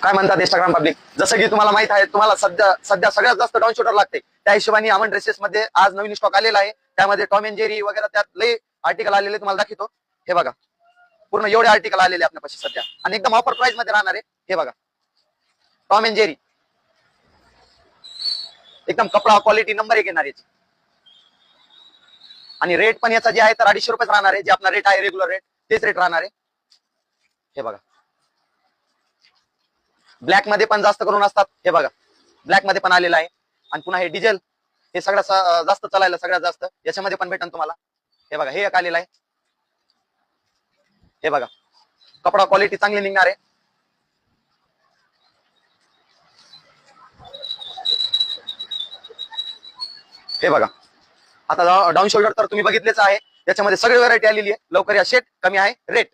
काय म्हणतात Instagram public, जसं की तुम्हाला माहित आहे, तुम्हाला सध्या सगळ्यात जास्त डाऊन शोल्डर लागते, त्या हिशोबाने अमन ड्रेसेस मध्ये आज नवीन स्टॉक आलेला आहे. त्यामध्ये टॉम अँड जेरी वगैरे त्यात लई आर्टिकल आलेले, तुम्हाला दाखवतो. हे बघा, पूर्ण एवढे आर्टिकल आलेले आपल्यापाशी सध्या, आणि एकदम ऑफर प्राइस मध्ये राहणार आहे. हे बघा, टॉम अँड जेरी एकदम कपडा क्वालिटी नंबर 1 येणार याची. आणि रेट पण याचा जे आहे तर 250 रुपये राहणार आहे. जे आपला रेट आहे रेग्युलर रेट, तेच रेट राहणार आहे. हे बघा, ब्लॅक मध्ये पण जास्त करून असतात. हे बघा, ब्लॅक मध्ये पण आलेला आहे. आणि पुन्हा हे डिझेल, हे सगळ्यात जास्त चालायला सगळ्यात जास्त याच्यामध्ये पण भेटन तुम्हाला. हे बघा, हे एक आलेलं आहे. हे बघा, कपडा क्वालिटी चांगली निघणार आहे. हे बघा, आता डाऊन शोल्डर तर तुम्ही बघितलेच आहे. याच्यामध्ये सगळी व्हरायटी आलेली आहे. लवकर या, शेट कमी आहे रेट.